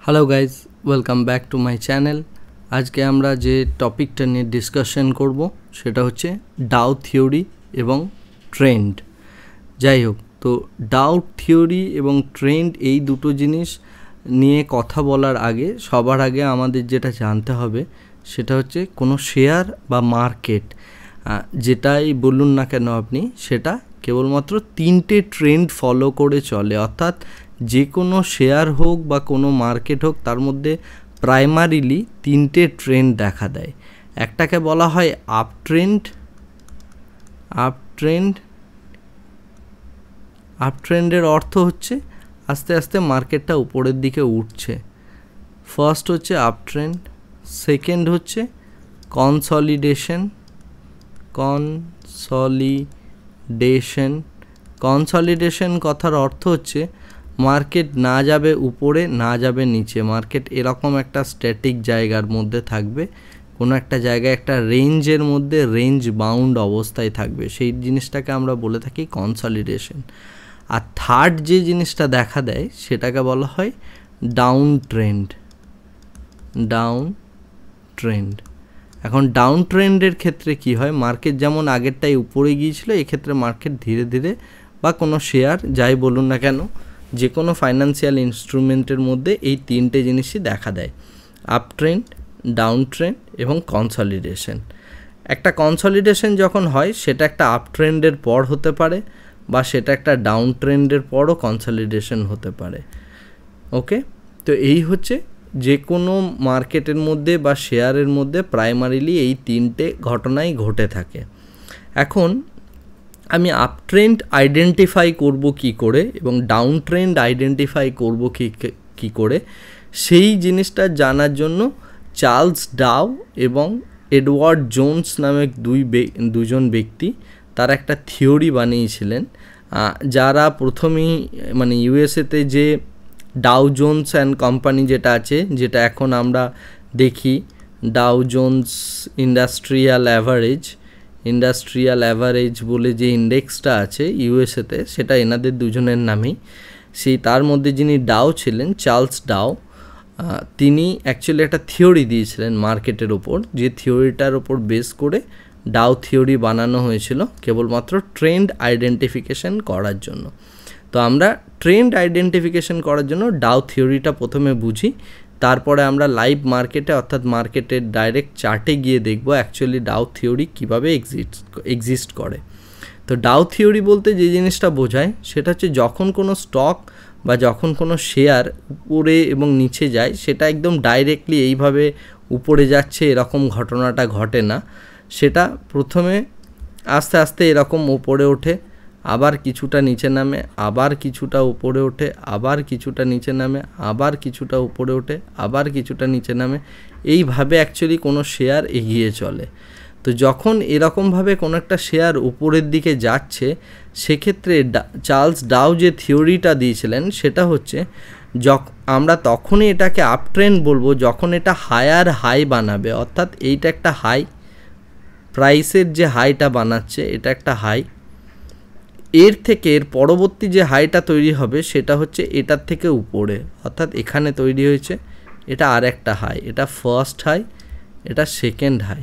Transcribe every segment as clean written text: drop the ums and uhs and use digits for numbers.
Hello guys, welcome back to my channel. আজকে আমরা যে টপিকটা নিয়ে ডিসকাশন করব সেটা হচ্ছে ডাও থিওরি এবং ট্রেন্ড। যাই হোক, তো ডাও থিওরি এবং ট্রেন্ড এই দুটো জিনিস নিয়ে কথা বলার আগে সবার আগে আমাদের যেটা জানতে হবে সেটা হচ্ছে কোনো শেয়ার বা মার্কেট যেটাই বলুন না কেন আপনি, সেটা কেবলমাত্র তিনটে ট্রেন্ড ফলো করে চলে। অর্থাৎ যে কোনো শেয়ার হোক বা কোনো মার্কেট হোক, তার মধ্যে প্রাইমারিলি তিনটে ট্রেন্ড দেখা দেয়। একটাকে বলা হয় আপ ট্রেন্ডের অর্থ হচ্ছে আস্তে আস্তে মার্কেটটা উপরের দিকে উঠছে। ফার্স্ট হচ্ছে আপ ট্রেন্ড, সেকেন্ড হচ্ছে কনসলিডেশন কথার অর্থ হচ্ছে মার্কেট না যাবে উপরে না যাবে নিচে, মার্কেট এরকম একটা স্ট্যাটিক জায়গার মধ্যে থাকবে, কোনো একটা জায়গায় একটা রেঞ্জের মধ্যে রেঞ্জ বাউন্ড অবস্থায় থাকবে, সেই জিনিসটাকে আমরা বলে থাকি কনসলিডেশন। আর থার্ড যে জিনিসটা দেখা দেয় সেটাকে বলা হয় ডাউন ট্রেন্ড। এখন ডাউন ট্রেন্ডের ক্ষেত্রে কি হয়, মার্কেট যেমন আগেরটাই উপরে গিয়েছিল, এক্ষেত্রে মার্কেট ধীরে ধীরে বা কোনো শেয়ার যাই বলুন না কেন, যে কোনো ফাইন্যান্সিয়াল ইনস্ট্রুমেন্টের মধ্যে এই তিনটে জিনিসই দেখা দেয়: আপ ট্রেন্ড, ডাউন ট্রেন্ড এবং কনসলিডেশন। একটা কনসলিডেশন যখন হয় সেটা একটা আপ ট্রেন্ডের পর হতে পারে, বা সেটা একটা ডাউন ট্রেন্ডের পরও কনসলিডেশন হতে পারে। ওকে, তো এই হচ্ছে যে কোনো মার্কেটের মধ্যে বা শেয়ারের মধ্যে প্রাইমারিলি এই তিনটে ঘটনাই ঘটে থাকে। এখন আমি আপ ট্রেন্ড আইডেন্টিফাই করব কি করে এবং ডাউন ট্রেন্ড আইডেন্টিফাই করব কি করে, সেই জিনিসটা জানার জন্য চার্লস ডাও এবং এডওয়ার্ড জোন্স নামে দুজন ব্যক্তি তারা একটা থিওরি বানিয়েছিলেন, যারা প্রথমেই মানে ইউএসএতে যে ডাও জোন্স অ্যান্ড কোম্পানি যেটা আছে, যেটা এখন আমরা দেখি ডাও জোন্স ইন্ডাস্ট্রিয়াল অ্যাভারেজ বলে যে ইন্ডেক্সটা আছে ইউএসএতে, সেটা এনাদের দুজনের নামেই। সেই তার মধ্যে যিনি ডাও ছিলেন, চার্লস ডাও, তিনি অ্যাকচুয়ালি একটা থিওরি দিয়েছিলেন মার্কেটের ওপর, যে থিওরিটার ওপর বেস করে ডাও থিওরি বানানো হয়েছিল কেবলমাত্র ট্রেন্ড আইডেন্টিফিকেশন করার জন্য। তো আমরা ট্রেন্ড আইডেন্টিফিকেশন করার জন্য ডাও থিওরিটা প্রথমে বুঝি, তারপরে আমরা লাইভ মার্কেটে অর্থাৎ মার্কেটের ডাইরেক্ট চার্টে গিয়ে দেখব অ্যাকচুয়ালি ডাও থিওরি কীভাবে এক্সিস্ট করে। তো ডাও থিওরি বলতে যে জিনিসটা বোঝায় সেটা হচ্ছে যখন কোনো স্টক বা যখন কোনো শেয়ার উপরে এবং নিচে যায়, সেটা একদম ডাইরেক্টলি এইভাবে উপরে যাচ্ছে এরকম ঘটনাটা ঘটে না। সেটা প্রথমে আস্তে আস্তে এরকম উপরে ওঠে, আবার কিছুটা নিচে নামে, আবার কিছুটা উপরে ওঠে, আবার কিছুটা নিচে নামে, আবার কিছুটা উপরে ওঠে, আবার কিছুটা নিচে নামে, এইভাবে অ্যাকচুয়ালি কোনো শেয়ার এগিয়ে চলে। তো যখন এরকমভাবে কোনো একটা শেয়ার উপরের দিকে যাচ্ছে, সেক্ষেত্রে চার্লস ডাও যে থিওরিটা দিয়েছিলেন সেটা হচ্ছে আমরা তখনই এটাকে আপ ট্রেন্ড বলবো যখন এটা হায়ার হাই বানাবে। অর্থাৎ এইটা একটা হাই, প্রাইসের যে হাইটা বানাচ্ছে এটা একটা হাই, এর থেকে এর পরবর্তী যে হাইটা তৈরি হবে সেটা হচ্ছে এটার থেকে উপরে। অর্থাৎ এখানে তৈরি হয়েছে, এটা আর একটা হাই, এটা ফার্স্ট হাই, এটা সেকেন্ড হাই,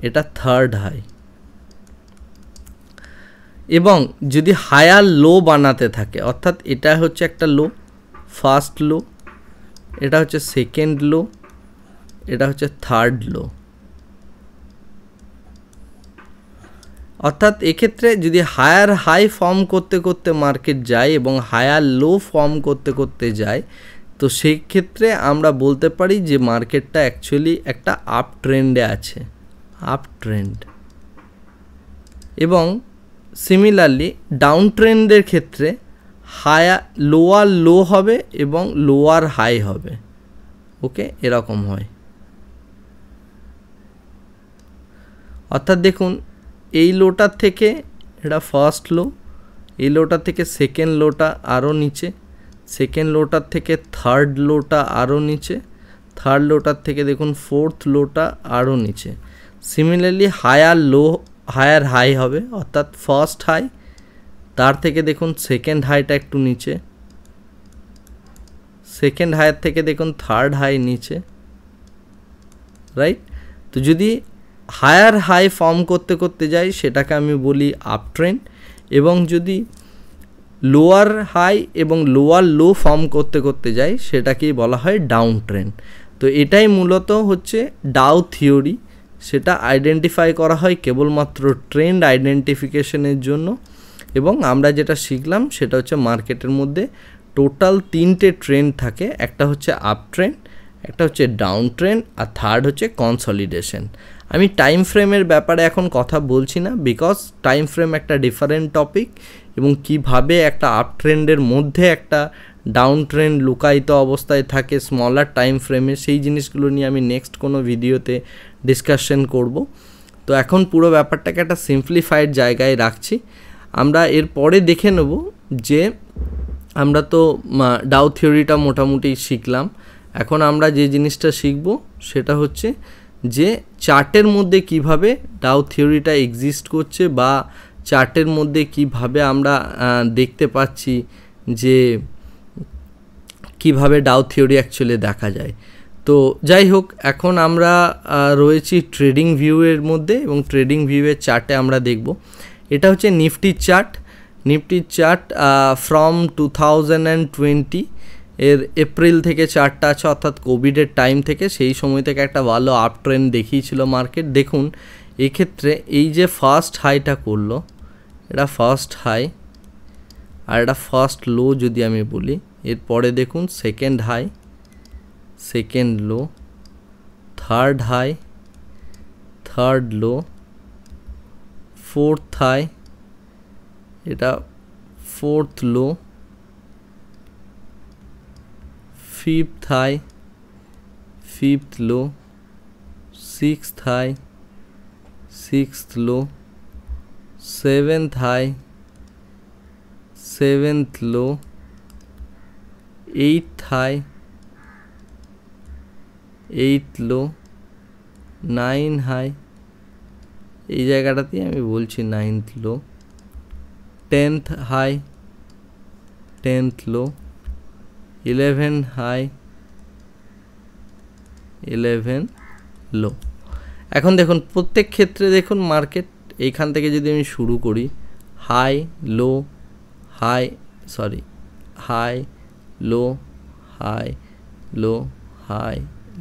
এটা থার্ড হাই। এবং যদি হায়ার লো বানাতে থাকে, অর্থাৎ এটা হচ্ছে একটা লো, ফার্স্ট লো, এটা হচ্ছে সেকেন্ড লো, এটা হচ্ছে থার্ড লো। অর্থাৎ এক্ষেত্রে যদি হায়ার হাই ফর্ম করতে করতে মার্কেট যায় এবং হায়ার লো ফর্ম করতে করতে যায়, তো সেই ক্ষেত্রে আমরা বলতে পারি যে মার্কেটটা অ্যাকচুয়ালি একটা আপ ট্রেন্ডে আছে, আপ ট্রেন্ড। এবং সিমিলারলি ডাউন ট্রেন্ডের ক্ষেত্রে লোয়ার লো হবে এবং লোয়ার হাই হবে। ওকে, এরকম হয়। অর্থাৎ দেখুন, এই লোটার থেকে এটা ফার্স্ট লো, এই লোটার থেকে সেকেন্ড লোটা আরও নিচে, সেকেন্ড লোটার থেকে থার্ড লোটা আরও নিচে, থার্ড লোটার থেকে দেখুন ফোর্থ লোটা আরও নিচে। সিমিলারলি হায়ার হাই হবে, অর্থাৎ ফার্স্ট হাই, তার থেকে দেখুন সেকেন্ড হাইটা একটু নিচে, সেকেন্ড হাইয়ের থেকে দেখুন থার্ড হাই নিচে, রাইট? তো যদি হায়ার হাই ফর্ম করতে করতে যাই সেটাকে আমি বলি আপ ট্রেন্ড, এবং যদি লোয়ার হাই এবং লোয়ার লো ফর্ম করতে করতে যাই সেটাকেই বলা হয় ডাউন ট্রেন্ড। তো এটাই মূলত হচ্ছে ডাও থিওরি। সেটা আইডেন্টিফাই করা হয় কেবলমাত্র ট্রেন্ড আইডেন্টিফিকেশনের জন্য, এবং আমরা যেটা শিখলাম সেটা হচ্ছে মার্কেটের মধ্যে টোটাল 3টে ট্রেন্ড থাকে। একটা হচ্ছে আপ ট্রেন্ড, একটা হচ্ছে ডাউন ট্রেন্ড, আর থার্ড হচ্ছে কনসলিডেশন। আমি টাইম ফ্রেমের ব্যাপারে এখন কথা বলছি না, বিকজ টাইম ফ্রেম একটা ডিফারেন্ট টপিক, এবং কিভাবে একটা আপ ট্রেন্ডের মধ্যে একটা ডাউন ট্রেন্ড লুকায়িত অবস্থায় থাকে স্মলার টাইম ফ্রেমে, সেই জিনিসগুলো নিয়ে আমি নেক্সট কোনো ভিডিওতে ডিসকাশন করব। তো এখন পুরো ব্যাপারটাকে একটা সিম্পলিফাইড জায়গায় রাখছি। আমরা এরপরে দেখে নেব যে আমরা তো ডাও থিওরিটা মোটামুটি শিখলাম, এখন আমরা যে জিনিসটা শিখব সেটা হচ্ছে যে চার্টের মধ্যে কিভাবে ডাও থিওরিটা এক্সিস্ট করছে, বা চার্টের মধ্যে কিভাবে আমরা দেখতে পাচ্ছি যে কিভাবে ডাও থিওরি অ্যাকচুয়ালি দেখা যায়। তো যাই হোক, এখন আমরা রয়েছি ট্রেডিং ভিউয়ের মধ্যে, এবং ট্রেডিং ভিউয়ের চার্টে আমরা দেখব এটা হচ্ছে নিফটির চার্ট। নিফটির চার্ট ফ্রম 2020 এর এপ্রিল থেকে চার্টটা আছে, অর্থাৎ কোভিডের টাইম থেকে, সেই সময় থেকে একটা ভালো আপ ট্রেন্ড দেখিয়েছিল মার্কেট। দেখুন এক্ষেত্রে এই যে ফার্স্ট হাইটা করলো, এটা ফার্স্ট হাই, আর এটা ফার্স্ট লো যদি আমি বলি, এরপরে দেখুন সেকেন্ড হাই, সেকেন্ড লো, থার্ড হাই, থার্ড লো, ফোর্থ হাই, এটা ফোর্থ লো, ফিফথ হাই, ফিফথ লো, সিক্সথ হাই, সিক্সথ লো, সেভেন্থ হাই, সেভেন্থ লো, এইথ হাই, এইথ লো, নাইন হাই, এই জায়গাটাতেই আমি বলছি নাইনথ লো, টেন্থ হাই, টেন্থ লো, 11 হাই, 11 লো। এখন দেখুন প্রত্যেক ক্ষেত্রে দেখুন মার্কেট এইখান থেকে যদি আমি শুরু করি, high low, high, sorry, high low, high low, high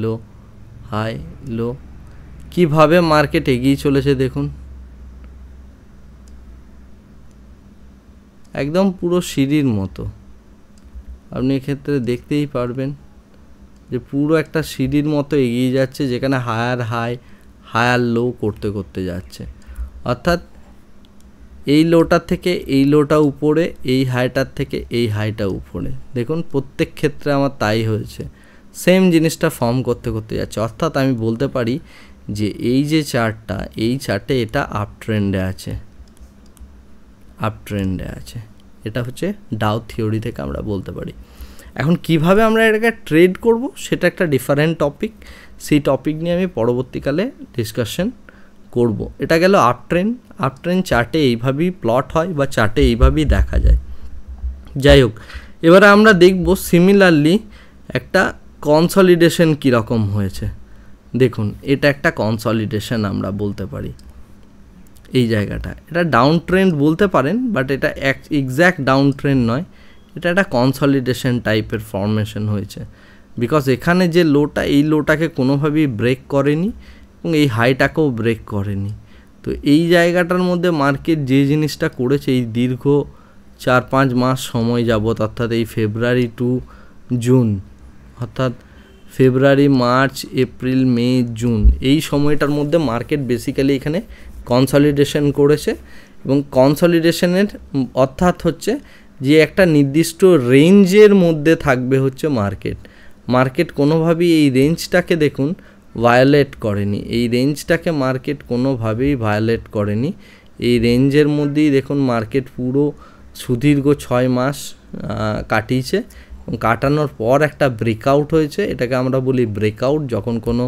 low, high low, কীভাবে মার্কেট এগিয়ে চলেছে দেখুন, একদম পুরো সিঁড়ির মতো। আপনি এক্ষেত্রে দেখতেই পারবেন যে পুরো একটা সিঁড়ির মতো এগিয়ে যাচ্ছে, যেখানে হায়ার হাই হায়ার লো করতে করতে যাচ্ছে। অর্থাৎ এই লোটার থেকে এই লোটা উপরে, এই হাইটার থেকে এই হাইটা উপরে। দেখুন প্রত্যেক ক্ষেত্রে আমার তাই হয়েছে, সেম জিনিসটা ফর্ম করতে করতে যাচ্ছে। অর্থাৎ আমি বলতে পারি যে এই যে চার্টটা, এই চার্টে এটা আপ ট্রেন্ডে আছে, আপ ট্রেন্ডে আছে। এটা হচ্ছে ডাও থিওরি থেকে আমরা বলতে পারি। এখন কিভাবে আমরা এটাকে ট্রেড করব সেটা একটা ডিফারেন্ট টপিক, সেই টপিক নিয়ে আমি পরবর্তীকালে ডিসকাশন করব। এটা গেল আপ ট্রেন্ড। আপ ট্রেন্ড চার্টে এইভাবেই প্লট হয় বা চার্টে এইভাবেই দেখা যায়। যাই হোক, এবারে আমরা দেখব সিমিলারলি একটা কনসলিডেশন কীরকম হয়েছে। দেখুন এটা একটা কনসলিডেশন আমরা বলতে পারি, এই জায়গাটা এটা ডাউন ট্রেন্ড বলতে পারেন, বাট এটা এক্স্যাক্ট ডাউন ট্রেন্ড নয়, এটা একটা কনসলিডেশন টাইপের ফর্মেশন হয়েছে। বিকজ এখানে যে লোটা, এই লোটাকে কোনোভাবেই ব্রেক করেনি এবং এই হাইটাকেও ব্রেক করেনি। তো এই জায়গাটার মধ্যে মার্কেট যে জিনিসটা করেছে এই দীর্ঘ 4-5 মাস সময় যাবত, অর্থাৎ এই ফেব্রুয়ারি টু জুন, অর্থাৎ ফেব্রুয়ারি, মার্চ, এপ্রিল, মে, জুন, এই সময়টার মধ্যে মার্কেট বেসিক্যালি এখানে কনসলিডেশন করেছে। এবং কনসলিডেশনের অর্থাৎ হচ্ছে যে একটা নির্দিষ্ট রেঞ্জের মধ্যে থাকবে হচ্ছে মার্কেট। মার্কেট কোনোভাবেই এই রেঞ্জটাকে দেখুন ভায়োলেট করেনি, এই রেঞ্জটাকে মার্কেট কোনোভাবেই ভায়োলেট করেনি। এই রেঞ্জের মধ্যেই দেখুন মার্কেট পুরো সুদীর্ঘ 6 মাস কাটিয়েছে, এবং কাটানোর পর একটা ব্রেকআউট হয়েছে। এটাকে আমরা বলি ব্রেকআউট। যখন কোনো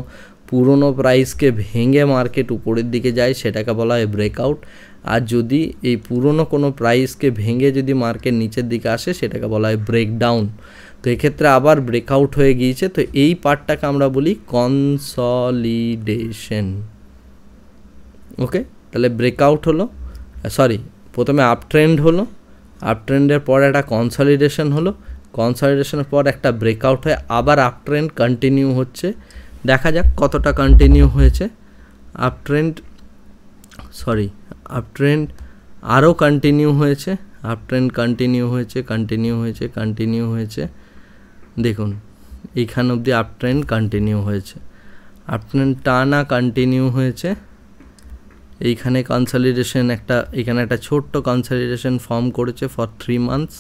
পুরনো প্রাইসকে ভেঙে মার্কেট উপরের দিকে যায় সেটাকে বলা হয় ব্রেকআউট। আর যদি এই পুরনো কোনো প্রাইসকে ভেঙে যদি মার্কেট নিচের দিকে আসে সেটাকে বলা হয় ব্রেকডাউন। তো এক্ষেত্রে আবার ব্রেকআউট হয়ে গিয়েছে। তো এই পার্টটাকে আমরা বলি কনসলিডেশন। ওকে, তাহলে ব্রেকআউট হলো, সরি প্রথমে আপ ট্রেন্ড হলো, আপ ট্রেন্ডের পর একটা কনসলিডেশন হলো, কনসলিডেশনের পর একটা ব্রেকআউট হয়ে আবার আপ ট্রেন্ড কন্টিনিউ হচ্ছে। দেখা যাক কতটা কন্টিনিউ হয়েছে। আপ ট্রেন্ড আরও কন্টিনিউ হয়েছে, আপ ট্রেন্ড কন্টিনিউ হয়েছে। দেখুন এইখান অবধি আপ ট্রেন্ড কন্টিনিউ হয়েছে, আপ ট্রেন্ড টানা কন্টিনিউ হয়েছে। এইখানে কনসলিডেশন এখানে একটা ছোট্ট কনসলিডেশন ফর্ম করেছে ফর 3 মান্থস।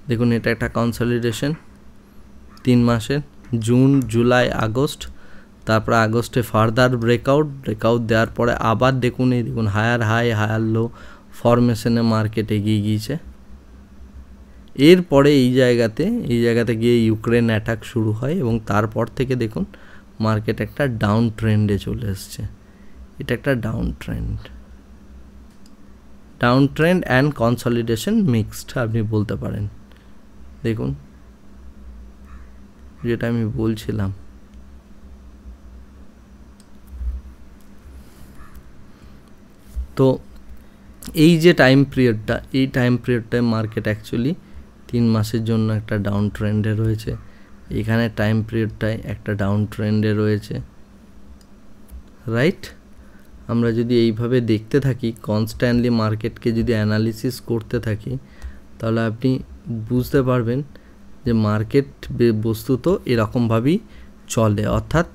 দেখুন এটা একটা কনসলিডেশন 3 মাসের, জুন, জুলাই, আগস্ট। তারপরে আগস্টে ফার্দার ব্রেকআউট দেওয়ার পরে আবার দেখুন হায়ার হাই হায়ার লো ফরমেশনে মার্কেট এগিয়ে গিয়েছে। এরপরে এই জায়গাতে গিয়ে ইউক্রেন অ্যাটাক শুরু হয় এবং তারপর থেকে দেখুন মার্কেট একটা ডাউন ট্রেন্ডে চলে এসছে। এটা একটা down trend and consolidation mixed আপনি বলতে পারেন। দেখুন যেটা আমি বলছিলাম, তো এই যে টাইম পিরিয়ডটায় মার্কেট অ্যাকচুয়ালি 3 মাসের জন্য একটা ডাউন ট্রেন্ডে রয়েছে। এখানে টাইম পিরিয়ডটায় একটা ডাউন ট্রেন্ডে রয়েছে, রাইট। আমরা যদি এইভাবে দেখতে থাকি, কনস্ট্যান্টলি মার্কেটকে যদি অ্যানালিসিস করতে থাকি, তাহলে আপনি বুঝতে পারবেন যে মার্কেট বস্তুত এরকমভাবেই চলে। অর্থাৎ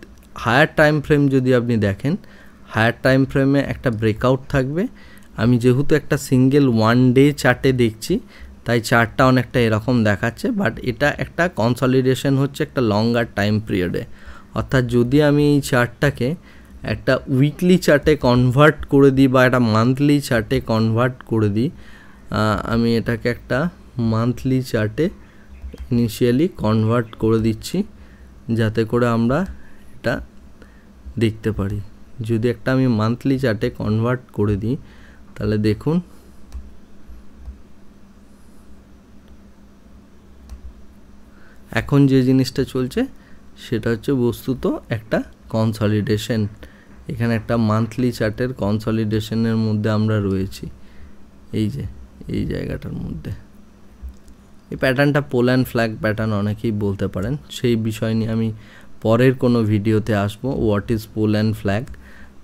হায়ার টাইম ফ্রেম যদি আপনি দেখেন, হায়ার টাইম ফ্রেমে একটা ব্রেকআউট থাকবে। আমি যেহেতু একটা সিঙ্গেল 1 ডে চার্টে দেখছি, তাই চার্টটা অনেকটা এরকম দেখাচ্ছে, বাট এটা একটা কনসলিডেশন হচ্ছে একটা লঙ্গার টাইম পিরিয়ডে। অর্থাৎ যদি আমি এই চার্টটাকে একটা উইকলি চার্টে কনভার্ট করে দিই বা একটা মান্থলি চার্টে কনভার্ট করে দিই, আমি এটাকে একটা মান্থলি চার্টে ইনিশিয়ালি কনভার্ট করে দিচ্ছি যাতে করে আমরা এটা দেখতে পারি। যদি একটা আমি মান্থলি চার্টে কনভার্ট করে দিই, তাহলে দেখুন এখন যে জিনিসটা চলছে সেটা হচ্ছে বস্তুত একটা কনসলিডেশন। এখানে একটা মান্থলি চার্টের কনসলিডেশনের মধ্যে আমরা রয়েছি, এই জায়গাটার মধ্যে। এই প্যাটার্নটা পোল অ্যান্ড ফ্ল্যাগ প্যাটার্ন অনেকেই বলতে পারেন, সেই বিষয় নিয়ে আমি পরের কোনো ভিডিওতে আসবো, what is pole and flag.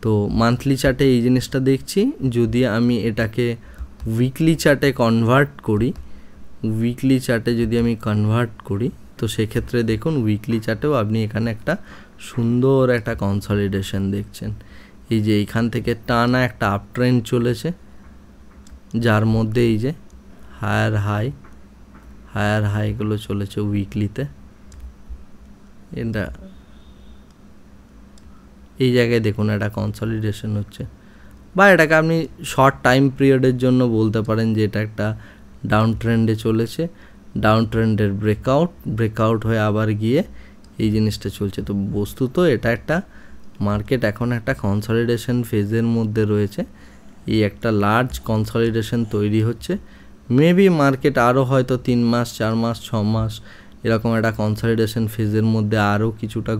তো মান্থলি চার্টে এই জিনিসটা দেখছি। যদি আমি এটাকে উইকলি চার্টে কনভার্ট করি, তো সেক্ষেত্রে দেখুন উইকলি চার্টেও আপনি এখানে একটা সুন্দর একটা কনসলিডেশন দেখছেন। এই যে এইখান থেকে টানা একটা আপ ট্রেন্ড চলেছে, যার মধ্যে এই যে হায়ার হাইগুলো চলেছে উইকলিতে। এটা এই জায়গায় দেখুন একটা কনসলিডেশন হচ্ছে, বা এটাকে আপনি শর্ট টাইম পিরিয়ডের জন্য বলতে পারেন যে এটা একটা ডাউন ট্রেন্ডে চলেছে। ডাউন ট্রেন্ডের ব্রেকআউট হয়ে আবার গিয়ে এই জিনিসটা চলছে। তো বস্তুত এটা একটা মার্কেট এখন একটা কনসলিডেশন ফেজের মধ্যে রয়েছে। এই একটা লার্জ কনসলিডেশন তৈরি হচ্ছে। মেবি মার্কেট আরও হয়তো 3 মাস 4 মাস 6 মাস এরকম একটা কনসলিডেশন ফেজের মধ্যে আরও কিছুটা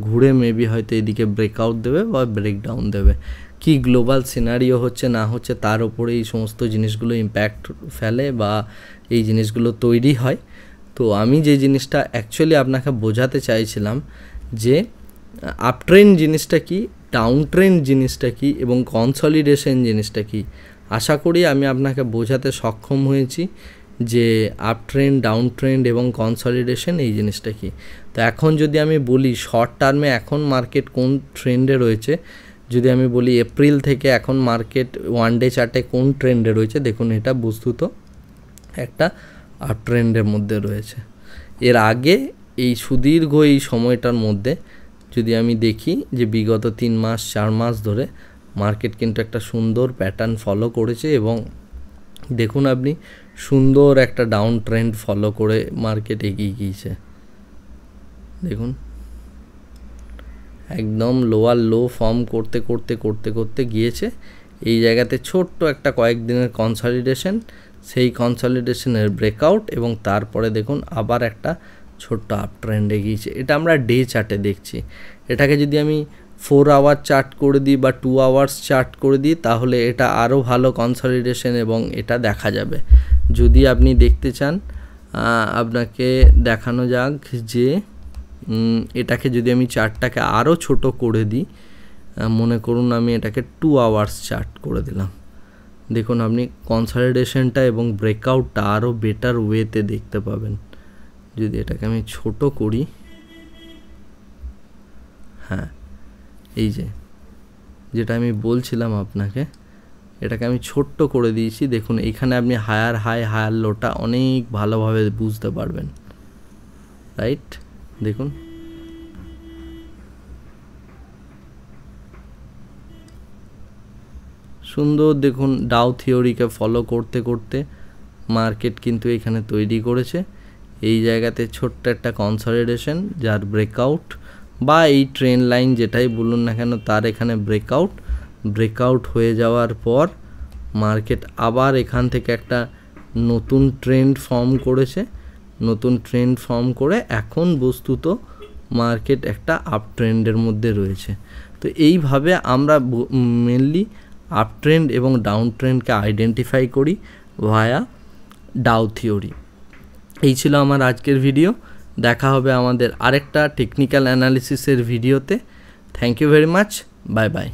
ঘুরে মেবি হয়তো এদিকে ব্রেকআউট দেবে বা ব্রেকডাউন দেবে। কি গ্লোবাল সিনারিও হচ্ছে না হচ্ছে তার উপরে এই সমস্ত জিনিসগুলো ইম্প্যাক্ট ফেলে বা এই জিনিসগুলো তৈরি হয়। তো আমি যে জিনিসটা অ্যাকচুয়ালি আপনাকে বোঝাতে চাইছিলাম যে আপট্রেন্ড জিনিসটা কি, ডাউন ট্রেন্ড জিনিসটা কি এবং কনসলিডেশন জিনিসটা কি। আশা করি আমি আপনাকে বোঝাতে সক্ষম হয়েছি যে আপ ট্রেন্ড, ডাউন ট্রেন্ড এবং কনসলিডেশন এই জিনিসটা কি। তো এখন যদি আমি বলি শর্ট টার্মে এখন মার্কেট কোন ট্রেন্ডে রয়েছে, যদি আমি বলি এপ্রিল থেকে এখন মার্কেট 1 ডে চার্টে কোন ট্রেন্ডে রয়েছে, দেখুন এটা বস্তুত একটা আপ ট্রেন্ডের মধ্যে রয়েছে। এর আগে এই সুদীর্ঘ এই সময়টার মধ্যে যদি আমি দেখি যে বিগত 3 মাস 4 মাস ধরে মার্কেট কিন্তু একটা সুন্দর প্যাটার্ন ফলো করেছে এবং দেখুন আপনি সুন্দর একটা ডাউন ট্রেন্ড ফলো করে মার্কেট এগিয়ে গিয়েছে। দেখুন একদম লোয়ার লো ফর্ম করতে গিয়েছে। এই জায়গাতে ছোট্ট একটা কয়েকদিনের কনসলিডেশন, সেই কনসলিডেশনের ব্রেকআউট এবং তারপরে দেখুন আবার একটা ছোট্ট আপ ট্রেন্ডে গিয়েছে। এটা আমরা ডে চার্টে দেখছি। এটাকে যদি আমি 4 আওয়ার চার্ট করে দিই বা 2 আওয়ার্স চার্ট করে দিই তাহলে এটা আরও ভালো কনসলিডেশন এবং এটা দেখা যাবে। যদি আপনি দেখতে চান আপনাকে দেখানো যাক যে এটাকে যদি আমি চার্টটাকে আরও ছোট করে দিই, মনে করুন আমি এটাকে 2 আওয়ার্স চার্ট করে দিলাম, দেখুন আপনি কনসলিডেশনটা এবং ব্রেকআউটটা আরও বেটার ওয়েতে দেখতে পাবেন। যদি এটাকে আমি ছোট করি, হ্যাঁ এই যেটা আমি বলছিলাম আপনাকে, এটাকে আমি ছোট্ট করে দিয়েছি। দেখুন এইখানে আপনি হায়ার হাই হায়ার লোটা অনেক ভালোভাবে বুঝতে পারবেন, রাইট? দেখুন সুন্দর, দেখুন ডাউ থিওরিকে ফলো করতে করতে মার্কেট কিন্তু এখানে তৈরি করেছে। এই জায়গাতে ছোট্ট একটা কনসলিডেশন যার ব্রেকআউট বা এই ট্রেন লাইন যেটাই বলুন না কেন তার এখানে ব্রেকআউট হয়ে যাওয়ার পর মার্কেট আবার এখান থেকে একটা নতুন ট্রেন্ড ফর্ম করেছে। নতুন ট্রেন্ড ফর্ম করে এখন বস্তুত মার্কেট একটা আপ ট্রেন্ডের মধ্যে রয়েছে। তো এইভাবে আমরা মেনলি আপ ট্রেন্ড এবং ডাউন ট্রেন্ডকে আইডেন্টিফাই করি ভায়া ডাউ থিওরি। এই ছিল আমার আজকের ভিডিও। দেখা হবে আমাদের আরেকটা টেকনিক্যাল অ্যানালিসিসের ভিডিওতে। Thank you very much, bye by.